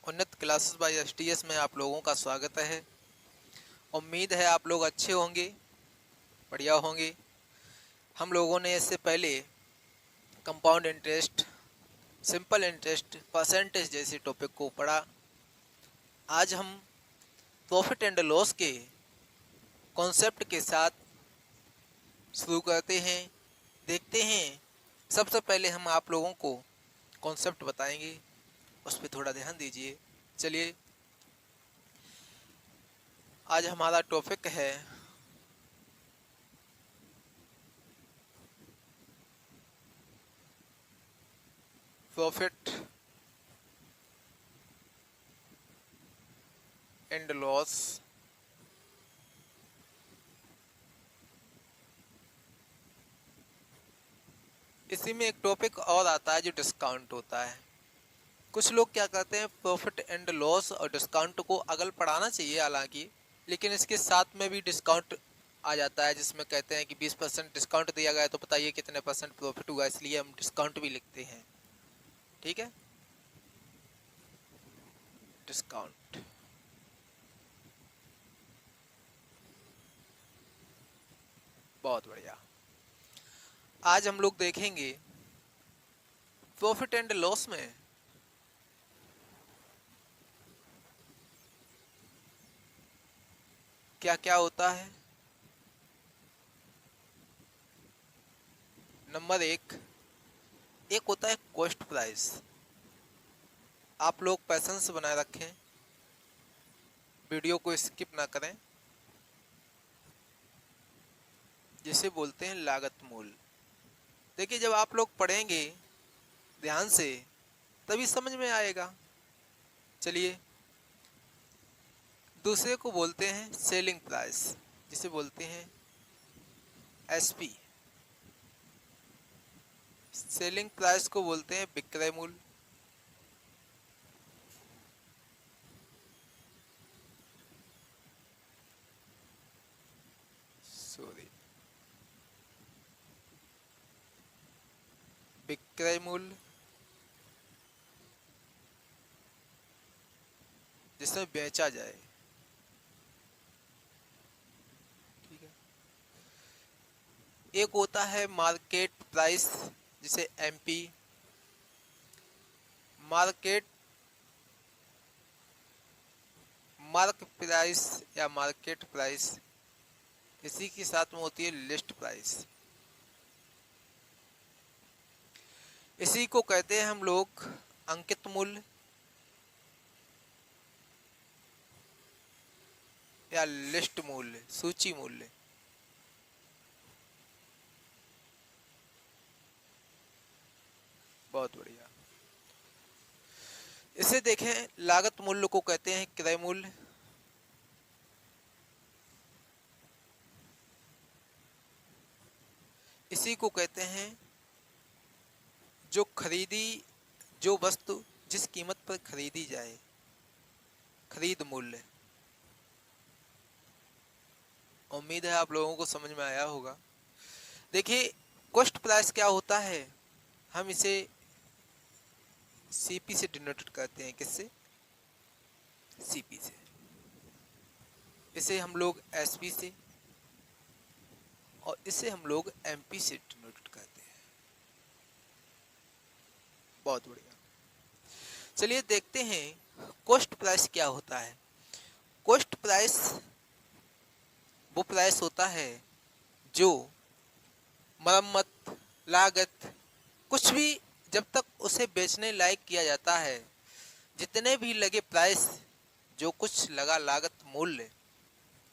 उन्नत classes bye STS में आप लोगों का स्वागत है। उम्मीद है आप लोग अच्छे होंगे, बढ़िया होंगे। हम लोगों ने इससे पहले compound interest, simple interest, percentage जैसे टॉपिक को पढ़ा। आज हम प्रॉफिट एंड लॉस के कॉन्सेप्ट के साथ शुरू करते हैं। देखते हैं, सबसे पहले हम आप लोगों को कॉन्सेप्ट बताएंगे, उस पर थोड़ा ध्यान दीजिए। चलिए, आज हमारा टॉपिक है प्रॉफिट एंड लॉस इसी में एक टॉपिक और आता है जो डिस्काउंट होता है। कुछ लोग क्या करते हैं, प्रॉफिट एंड लॉस और डिस्काउंट को अगल पढ़ाना चाहिए हालांकि, लेकिन इसके साथ में भी डिस्काउंट आ जाता है जिसमें कहते हैं कि 20% डिस्काउंट दिया गया है तो बताइए कितने परसेंट प्रॉफिट हुआ, इसलिए हम डिस्काउंट भी लिखते हैं। ठीक है, डिस्काउंट। बहुत बढ़िया। आज हम लोग देखेंगे प्रॉफिट एंड लॉस में क्या क्या होता है। नंबर एक होता है कॉस्ट प्राइस। आप लोग पैसेंस बनाए रखें, वीडियो को स्किप ना करें। जिसे बोलते हैं लागत मूल्य। देखिए, जब आप लोग पढ़ेंगे ध्यान से तभी समझ में आएगा। चलिए, दूसरे को बोलते हैं सेलिंग प्राइस, जिसे बोलते हैं एसपी। सेलिंग प्राइस को बोलते हैं विक्रय मूल्य। सॉरी, विक्रय मूल्य जिसमें बेचा जाए। ठीक है। एक होता है मार्केट प्राइस, जिसे एमपी। मार्केट मार्क प्राइस या मार्केट प्राइस, इसी के साथ में होती है लिस्ट प्राइस। इसी को कहते हैं हम लोग अंकित मूल्य या लिस्ट मूल्य, सूची मूल्य। बहुत बढ़िया। इसे देखें, लागत मूल्य को कहते हैं क्रय मूल्य। इसी को कहते हैं जो वस्तु जिस कीमत पर खरीदी जाए, खरीद मूल्य। उम्मीद है आप लोगों को समझ में आया होगा। देखिए, कॉस्ट प्राइस क्या होता है, हम इसे सीपी से डिनोटेड करते हैं। किससे? सीपी से। इसे हम लोग एसपी से, और इसे हम लोग एमपी से डिनोटेड करते हैं। बहुत बढ़िया। चलिए देखते हैं कॉस्ट प्राइस क्या होता है। कॉस्ट प्राइस वो प्राइस होता है जो मरम्मत, लागत, कुछ भी जब तक उसे बेचने लायक किया जाता है, जितने भी लगे प्राइस, जो कुछ लगा लागत मूल्य,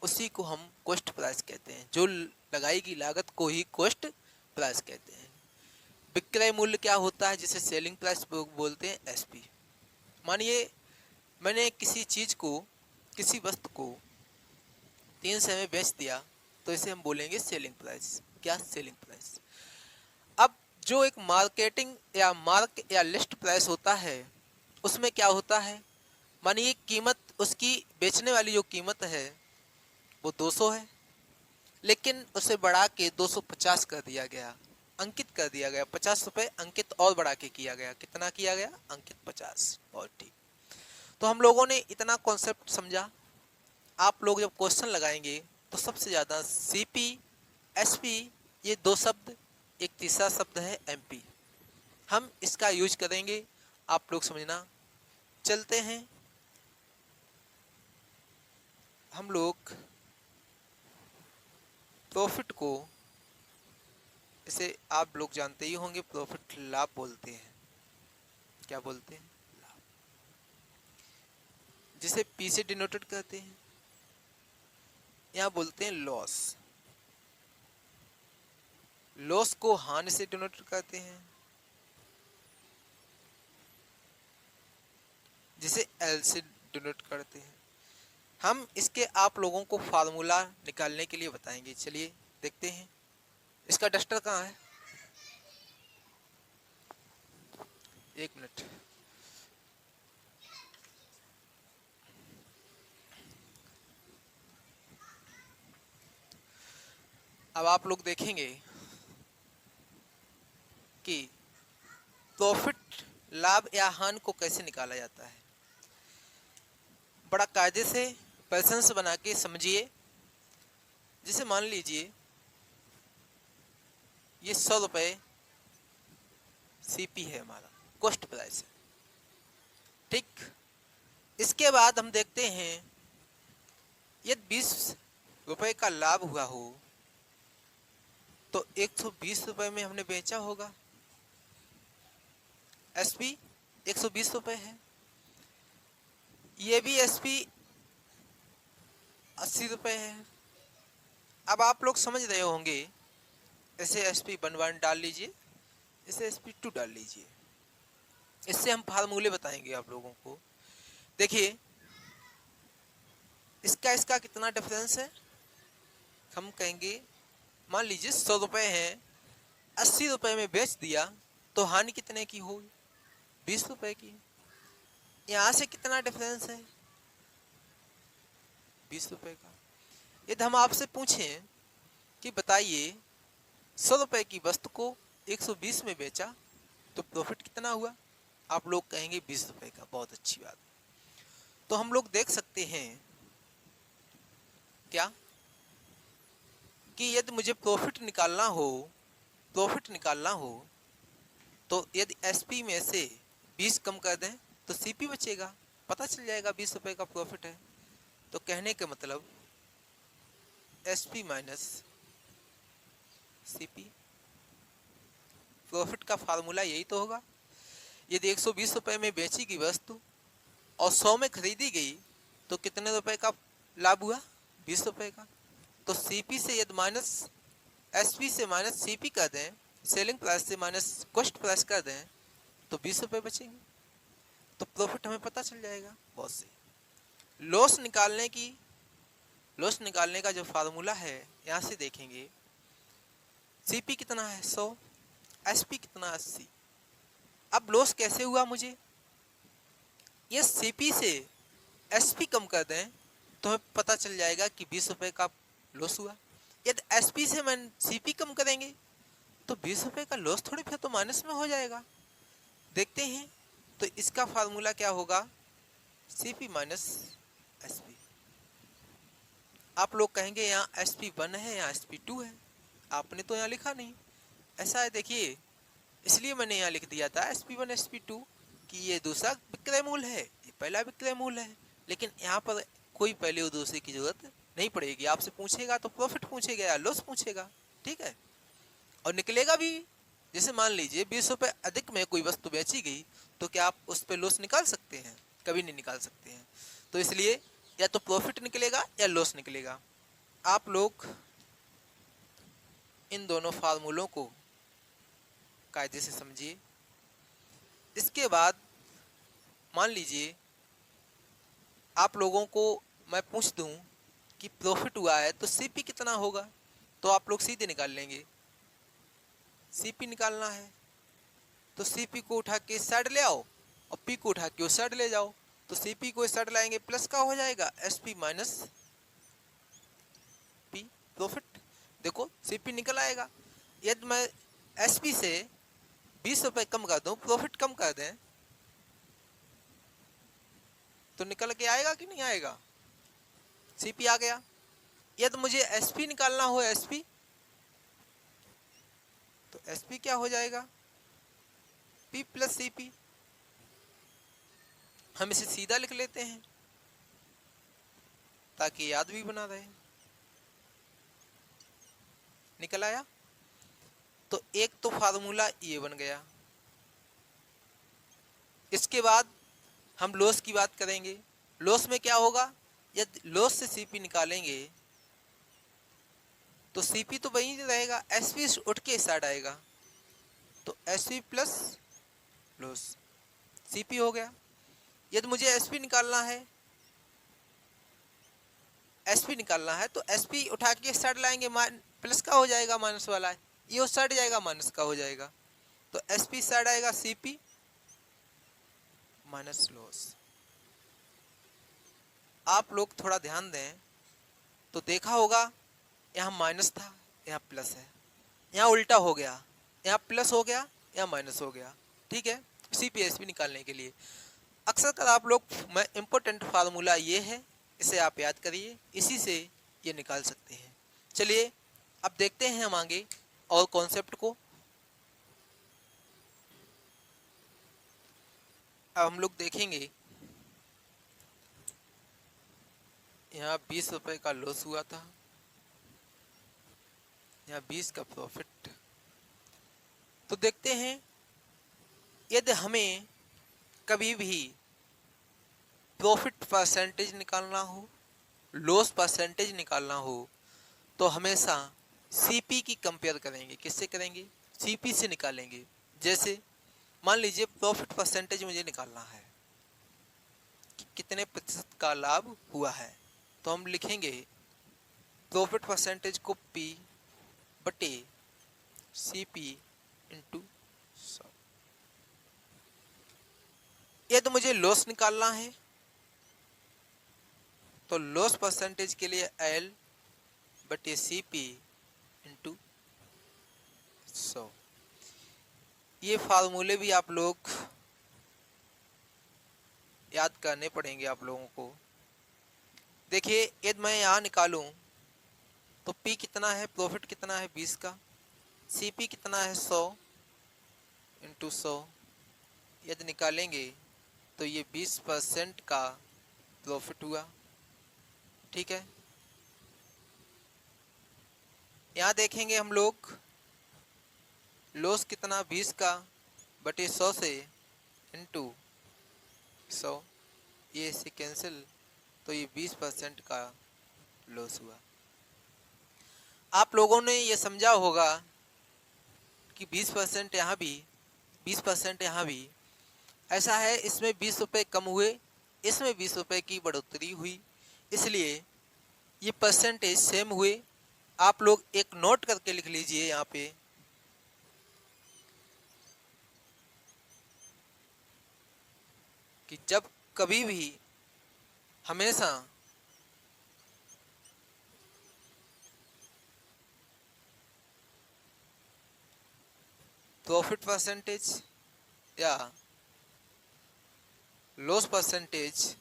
उसी को हम कॉस्ट प्राइस कहते हैं। जो लगाई गई लागत को ही कॉस्ट प्राइस कहते हैं। विक्रय मूल्य क्या होता है, जिसे सेलिंग प्राइस बोलते हैं, एसपी। मानिए मैंने किसी चीज को, किसी वस्तु को 300 में बेच दिया, तो इसे हम बोलेंगे सेलिंग प्राइस। क्या? Selling price. अब जो एक मार्केटिंग या मार्क या लिस्ट प्राइस होता है, उसमें क्या होता है, मानिए कीमत, उसकी बेचने वाली जो कीमत है वो 200 है, लेकिन उसे बढ़ा के 250 कर दिया गया, अंकित कर दिया गया। 50 रुपए अंकित और बढ़ा के किया गया। कितना किया गया? अंकित 50। और ठीक, तो हम लोगों ने इतना कॉन्सेप्ट समझा। आप लोग जब क्वेश्चन लगाएंगे तो सबसे ज़्यादा सीपी, एसपी, ये दो शब्द, एक तीसरा शब्द है एमपी, हम इसका यूज करेंगे, आप लोग समझना। चलते हैं हम लोग प्रॉफिट को, इसे आप लोग जानते ही होंगे, प्रॉफिट लाभ बोलते हैं। क्या बोलते हैं? लाभ, जिसे पी से डिनोटेड करते हैं। यहाँ बोलते हैं लॉस, लॉस को हानि से डिनोटेड करते हैं, जिसे एल से डिनोट करते हैं। हम इसके आप लोगों को फार्मूला निकालने के लिए बताएंगे। चलिए देखते हैं। इसका डस्टर कहाँ है? एक मिनट। अब आप लोग देखेंगे कि प्रॉफिट, लाभ या हानि को कैसे निकाला जाता है। बड़ा कायदे से पैसेंस बना के समझिए। जैसे मान लीजिए ये 100 रुपये सीपी है, हमारा कॉस्ट प्राइस है, ठीक। इसके बाद हम देखते हैं यदि 20 रुपये का लाभ हुआ हो तो 120 रुपये में हमने बेचा होगा। एसपी 120 रुपये है, ये भी एसपी 80 रुपये है। अब आप लोग समझ रहे होंगे, इसे एसपी 1 डाल लीजिए, इसे एसपी 2 डाल लीजिए। इससे हम फार्मूले बताएंगे आप लोगों को। देखिए इसका कितना डिफरेंस है। हम कहेंगे मान लीजिए 100 रुपये हैं, 80 रुपये में बेच दिया तो हानि कितने की होगी? 20 रुपये की। यहाँ से कितना डिफरेंस है? 20 रुपये का। यदि हम आपसे पूछें कि बताइए 100 रुपये की वस्तु को 120 में बेचा तो प्रॉफिट कितना हुआ? आप लोग कहेंगे 20 रुपये का। बहुत अच्छी बात। तो हम लोग देख सकते हैं क्या कि यदि मुझे प्रॉफिट निकालना हो तो यदि एसपी में से 20 कम कर दें तो सीपी बचेगा। पता चल जाएगा 20 रुपये का प्रॉफिट है। तो कहने का मतलब एसपी माइनस सीपी। प्रॉफिट का फार्मूला यही तो होगा। यदि 120 रुपये में बेची गई वस्तु और 100 में खरीदी गई तो कितने रुपए का लाभ हुआ? 20 रुपये का। तो सीपी से यदि माइनस एसपी से माइनस सीपी कर दें, सेलिंग प्राइस से माइनस कॉस्ट प्राइस कर दें तो 20 रुपये बचेंगे। तो प्रॉफिट हमें पता चल जाएगा। बहुत सही। लॉस निकालने का जो फार्मूला है यहाँ से देखेंगे, सीपी कितना है 100, एसपी कितना 80। अब लॉस कैसे हुआ? मुझे ये सीपी से एसपी कम कर दें तो हमें पता चल जाएगा कि 20 रुपये का लॉस हुआ। यदि एसपी से मैं सीपी कम करेंगे तो 20 रुपये का लॉस थोड़ी फिर तो माइनस में हो जाएगा। देखते हैं। तो इसका फार्मूला क्या होगा? CP minus SP. आप लोग कहेंगे यहाँ एसपी 1 है, यहाँ एसपी 2 है, आपने तो यहाँ लिखा नहीं। ऐसा है, देखिए इसलिए मैंने यहाँ लिख दिया था SP1 SP2 कि ये दूसरा विक्रय मूल्य है, ये पहला विक्रय मूल्य है। लेकिन यहाँ पर कोई पहले और दूसरे की जरूरत नहीं पड़ेगी। आपसे पूछेगा तो प्रॉफिट पूछेगा या लॉस पूछेगा, ठीक है। और निकलेगा भी। जैसे मान लीजिए 20 रुपये अधिक में कोई वस्तु बेची गई तो क्या आप उस पर लॉस निकाल सकते हैं? कभी नहीं निकाल सकते हैं। तो इसलिए या तो प्रॉफिट निकलेगा या लॉस निकलेगा। आप लोग इन दोनों फार्मूलों को कायदे से समझिए। इसके बाद मान लीजिए आप लोगों को मैं पूछ दूं कि प्रॉफिट हुआ है तो सीपी कितना होगा, तो आप लोग सीधे निकाल लेंगे। सीपी निकालना है तो सीपी को उठा के इस साइड ले आओ और पी को उठा के उस साइड ले जाओ। तो सीपी को इस साइड लाएंगे, प्लस का हो जाएगा एसपी माइनस पी। प्रॉफिट देखो सीपी निकल आएगा। यदि मैं एसपी से 20 रुपये कम कर दूं, प्रॉफिट कम कर दें, तो निकल के आएगा कि नहीं आएगा, सीपी आ गया। यदि मुझे एसपी निकालना हो, एसपी, तो एसपी क्या हो जाएगा, पी प्लस सीपी। हम इसे सीधा लिख लेते हैं ताकि याद भी बना रहे। निकल आया। तो एक तो फार्मूला ये बन गया। इसके बाद हम लॉस की बात करेंगे। लॉस में क्या होगा, यदि लॉस से सीपी निकालेंगे तो सीपी तो वही रहेगा, एसपी उठ के इस साइड आएगा, तो एसपी प्लस लॉस, सीपी हो गया। यदि मुझे एसपी निकालना है, एसपी निकालना है तो एसपी उठा के इस साइड लाएंगे, प्लस का हो जाएगा, माइनस वाला है, ये उस साइड जाएगा, माइनस का हो जाएगा, तो एसपी साइड आएगा, सीपी माइनस लॉस। आप लोग थोड़ा ध्यान दें तो देखा होगा, यहाँ माइनस था, यहाँ प्लस है, यहाँ उल्टा हो गया, यहाँ प्लस हो गया, यहाँ माइनस हो गया, ठीक है। सीपीएसपी निकालने के लिए अक्सर कर आप लोग, मैं इम्पोर्टेंट फार्मूला ये है, इसे आप याद करिए, इसी से ये निकाल सकते हैं। चलिए अब देखते हैं हम आगे और कॉन्सेप्ट को। अब हम लोग देखेंगे, यहाँ 20 रुपए का लॉस हुआ था, यहाँ 20 का प्रॉफिट। तो देखते हैं, यदि हमें कभी भी प्रॉफिट परसेंटेज निकालना हो, लॉस परसेंटेज निकालना हो, तो हमेशा सीपी की कंपेयर करेंगे। किससे करेंगे, सीपी से निकालेंगे। जैसे मान लीजिए प्रॉफिट परसेंटेज मुझे निकालना है कि कितने प्रतिशत का लाभ हुआ है, तो हम लिखेंगे प्रॉफिट परसेंटेज को पी बटे सीपी इंटू 100। यदि मुझे लॉस निकालना है तो लॉस परसेंटेज के लिए एल बटे सीपी इंटू 100। ये फार्मूले भी आप लोग याद करने पड़ेंगे आप लोगों को। देखिए, यदि मैं यहाँ निकालूं तो पी कितना है, प्रॉफिट कितना है 20 का, सीपी कितना है 100 इंटू 100। यदि निकालेंगे तो ये 20% का प्रॉफिट हुआ, ठीक है। यहाँ देखेंगे हम लोग लॉस कितना, 20 का बटे 100 से इंटू 100, ये इससे कैंसिल, तो ये 20% का लॉस हुआ। आप लोगों ने ये समझा होगा कि 20% यहाँ भी, 20% यहाँ भी ऐसा है, इसमें 20 रुपये कम हुए, इसमें 20 रुपये की बढ़ोतरी हुई, इसलिए ये परसेंटेज सेम हुए। आप लोग एक नोट करके लिख लीजिए यहाँ पे, कि जब कभी भी हमेशा प्रॉफिट परसेंटेज या लॉस परसेंटेज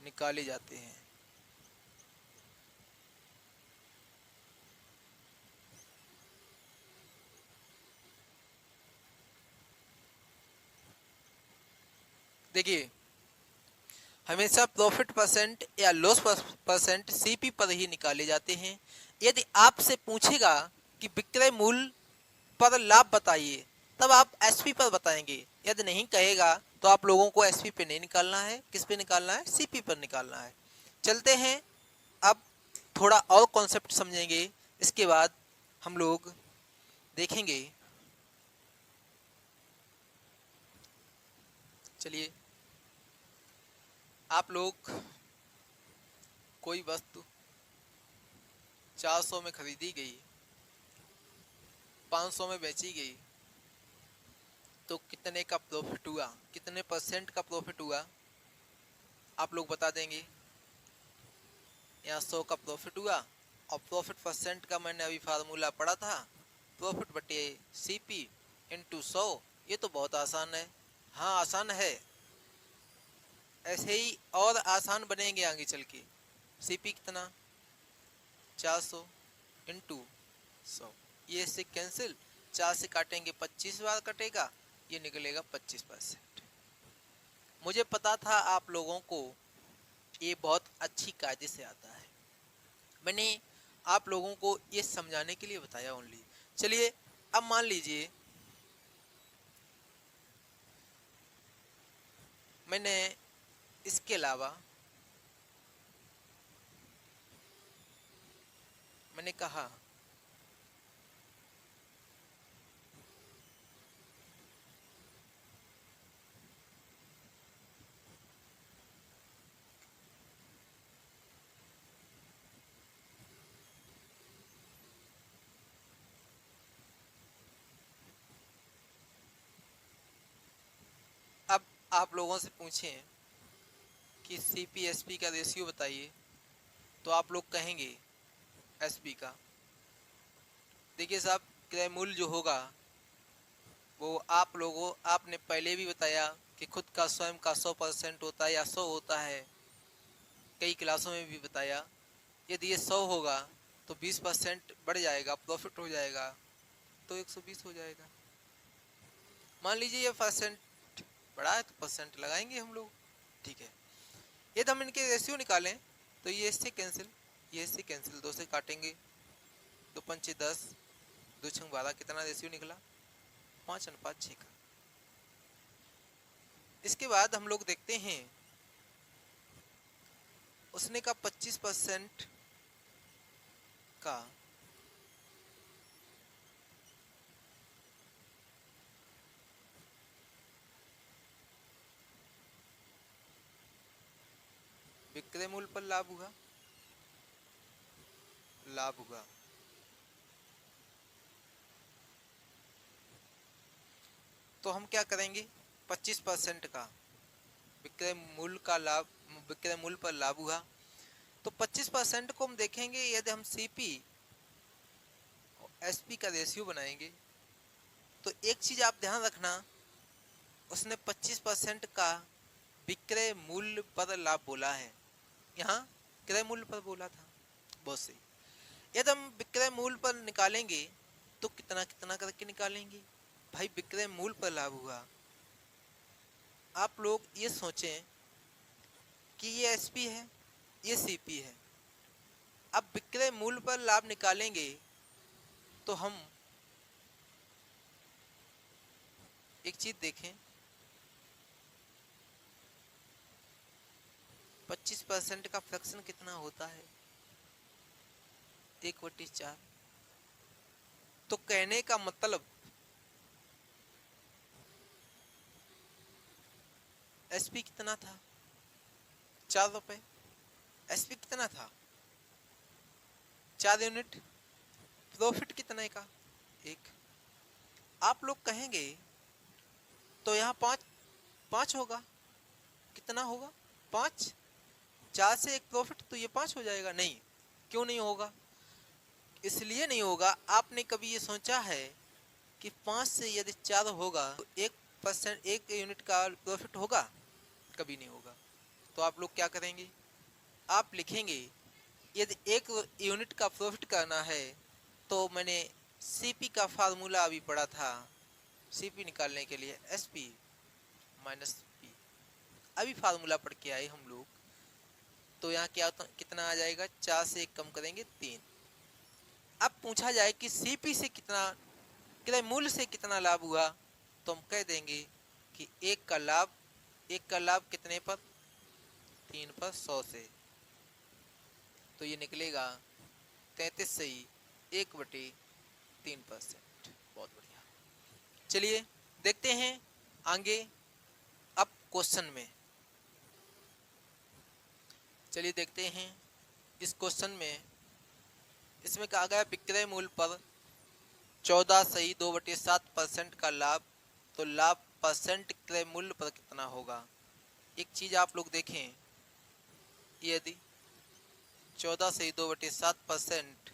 निकाले जाते हैं। देखिए, हमेशा प्रॉफिट परसेंट या लॉस परसेंट सीपी पर ही निकाले जाते हैं। यदि आपसे पूछेगा कि विक्रय मूल्य पर लाभ बताइए, तब आप एसपी पर बताएंगे। यदि नहीं कहेगा तो आप लोगों को एसपी पे नहीं निकालना है, किस पे निकालना है, सीपी पर निकालना है। चलते हैं, अब थोड़ा और कॉन्सेप्ट समझेंगे, इसके बाद हम लोग देखेंगे। चलिए, आप लोग कोई वस्तु 400 में खरीदी गई, 500 में बेची गई, तो कितने का प्रॉफिट हुआ, कितने परसेंट का प्रॉफिट हुआ, आप लोग बता देंगे। यहाँ 100 का प्रॉफिट हुआ और प्रॉफिट परसेंट का मैंने अभी फार्मूला पढ़ा था, प्रॉफिट बटे सीपी इंटू 100। ये तो बहुत आसान है। हाँ आसान है, ऐसे ही और आसान बनेंगे आगे चल के। सीपी कितना 400 इंटू 100, ये इससे कैंसिल, 4 से काटेंगे 25 बार कटेगा, ये निकलेगा 25%। मुझे पता था आप लोगों को ये बहुत अच्छी कायदे से आता है, मैंने आप लोगों को ये समझाने के लिए बताया ओनली। चलिए अब मान लीजिए मैंने इसके अलावा मैंने कहा अब आप लोगों से पूछें कि सीपी एसपी का रेशियो बताइए, तो आप लोग कहेंगे एसपी का। देखिए साहब, क्रय मूल्य जो होगा वो आपने पहले भी बताया कि खुद का स्वयं का 100% होता है या 100 होता है, कई क्लासों में भी बताया। यदि ये 100 होगा तो 20% बढ़ जाएगा, प्रॉफिट हो जाएगा, तो 120 हो जाएगा। मान लीजिए ये परसेंट बढ़ा है तो परसेंट लगाएंगे हम लोग, ठीक है। यदि हम इनके रेशियो निकालें तो ये इससे कैंसिल, ये इससे कैंसिल, 2 से काटेंगे, 2 पंचे 10, 2 छंग 12, कितना रेशियो निकला 5:6 का। इसके बाद हम लोग देखते हैं उसने का 25% का विक्रय मूल्य पर लाभ हुआ, तो हम क्या करेंगे, 25% का विक्रय मूल्य का लाभ, विक्रय मूल्य पर लाभ हुआ, तो 25% को हम देखेंगे। यदि हम सीपी और एसपी का रेशियो बनाएंगे तो एक चीज आप ध्यान रखना, उसने 25% का विक्रय मूल्य पर लाभ बोला है, यहाँ क्रय मूल्य पर बोला था। बहुत सही। यदि हम विक्रय मूल्य पर निकालेंगे तो कितना कितना करके निकालेंगे भाई, विक्रय मूल्य पर लाभ हुआ। आप लोग ये सोचें कि ये एसपी है, ये सीपी है। अब विक्रय मूल्य पर लाभ निकालेंगे तो हम एक चीज देखें, 25% का फ्रैक्शन कितना होता है, 1/4। तो कहने का मतलब एसपी कितना था 4 रुपए, एसपी कितना था 4 यूनिट, प्रॉफिट कितने का 1। आप लोग कहेंगे तो यहाँ 5 होगा, कितना होगा 5, 4 से 1 प्रॉफिट, तो ये 5 हो जाएगा। नहीं, क्यों नहीं होगा, इसलिए नहीं होगा, आपने कभी ये सोचा है कि 5 से यदि 4 होगा तो 1%, 1 यूनिट का प्रॉफिट होगा, कभी नहीं होगा। तो आप लोग क्या करेंगे, आप लिखेंगे यदि 1 यूनिट का प्रॉफिट करना है तो मैंने सीपी का फार्मूला अभी पढ़ा था, सीपी निकालने के लिए एसपी माइनस पी, अभी फार्मूला पढ़ के आए हम लोग। तो यहाँ क्या कितना आ जाएगा, 4 से 1 कम करेंगे 3। अब पूछा जाए कि सीपी से कितना, क्रय मूल्य से कितना लाभ हुआ, तो हम कह देंगे कि 1 का लाभ कितने पर, 3 पर 100 से, तो ये निकलेगा 33 सही 1/3%। बहुत बढ़िया। चलिए देखते हैं आगे अब क्वेश्चन में। चलिए देखते हैं इस क्वेश्चन में, इसमें कहा गया विक्रय मूल्य पर 14 सही 2/7% का लाभ, तो लाभ परसेंट क्रय मूल्य पर कितना होगा। एक चीज आप लोग देखें, यदि 14 से 2/7%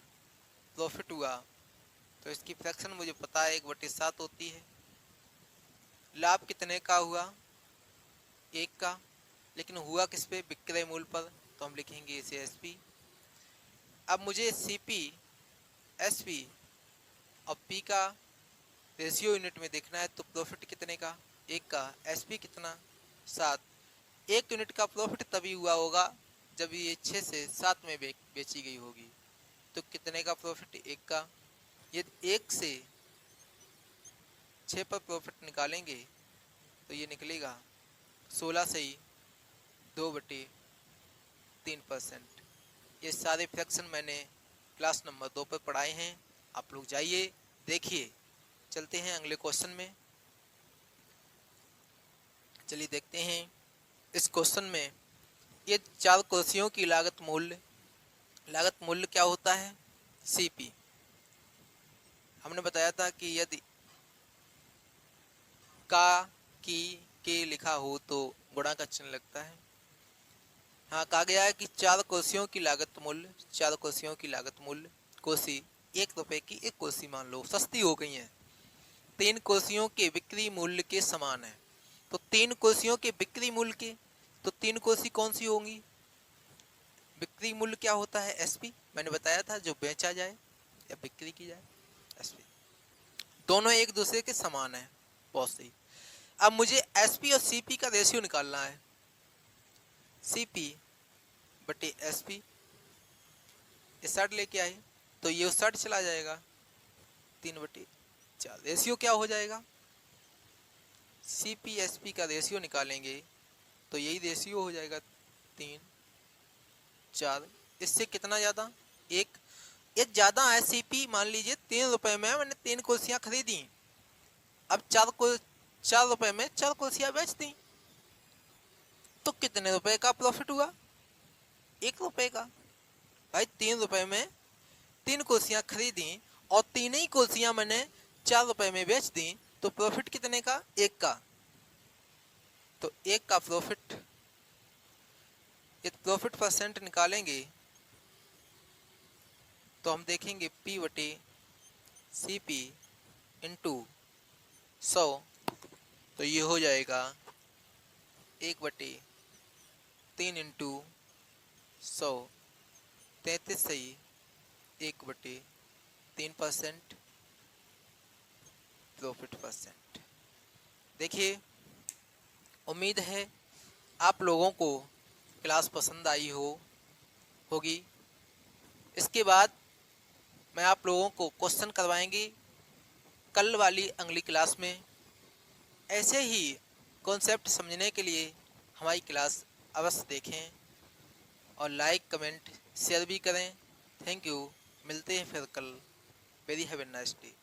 प्रॉफिट हुआ, तो इसकी फ्रैक्शन मुझे पता है 1/7 होती है। लाभ कितने का हुआ? 1 का, लेकिन हुआ किस पे? विक्रय मूल्य पर, तो हम लिखेंगे इसे एसपी। अब मुझे सीपी, एसपी और पी का रेशियो यूनिट में देखना है, तो प्रॉफिट कितने का? 1 का। एसपी कितना? 7। 1 यूनिट का प्रॉफिट तभी हुआ होगा जब ये 6 से 7 में बेची गई होगी, तो कितने का प्रॉफिट? 1 का। ये 1 से 6 पर प्रॉफिट निकालेंगे तो ये निकलेगा 16 से ही 2/3%। ये सारे फ्रैक्शन मैंने क्लास नंबर 2 पर पढ़ाए हैं, आप लोग जाइए देखिए। चलते हैं अगले क्वेश्चन में। चलिए देखते हैं इस क्वेश्चन में। ये 4 कुर्सियों की लागत मूल्य क्या होता है? सीपी। हमने बताया था कि यदि का, की, के लिखा हो तो गुणा का चिन्ह लगता है। हाँ, कहा गया है कि 4 कुर्सियों की लागत मूल्य, कुर्सी 1 रुपए की एक कुर्सी मान लो सस्ती हो गई है, 3 कुर्सियों के बिक्री मूल्य के समान है। तो 3 कुर्सियों के बिक्री मूल्य के, तो 3 कुर्सी कौन सी होंगी? बिक्री मूल्य क्या होता है? एसपी। मैंने बताया था जो बेचा जाए या बिक्री की जाए, एसपी। दोनों एक दूसरे के समान है, बहुत सही। अब मुझे एसपी और सीपी का रेशियो निकालना है। सीपी बटे एसपी, 60 लेके आए तो ये 60 चला जाएगा, 3/4। रेशियो क्या हो जाएगा? सीपी एसपी का रेशियो निकालेंगे तो यही रेशियो हो जाएगा, 3/4। इससे कितना ज़्यादा? 1। ये ज़्यादा है। सीपी मान लीजिए 3 रुपए में मैंने 3 कुर्सियाँ खरीदी, अब 4 रुपए में 4 कुर्सियाँ बेच दी, तो कितने रुपए का प्रॉफिट हुआ? 1 रुपए का। भाई 3 रुपए में 3 कुर्सियाँ खरीदी और 3 ही कुर्सियाँ मैंने 4 रुपए में बेच दी, तो प्रॉफिट कितने का? 1 का। तो 1 का प्रॉफिट, ये प्रॉफिट परसेंट निकालेंगे तो हम देखेंगे P बटे CP इंटू 100, तो ये हो जाएगा 1/3 इंटू 100, 33 सही 1/3% प्रॉफिट परसेंट। देखिए, उम्मीद है आप लोगों को क्लास पसंद आई होगी। इसके बाद मैं आप लोगों को क्वेश्चन करवाएंगे कल वाली अगली क्लास में। ऐसे ही कॉन्सेप्ट समझने के लिए हमारी क्लास अवश्य देखें और लाइक, कमेंट, शेयर भी करें। Thank you. मिलते हैं फिर कल। Very have a nice day.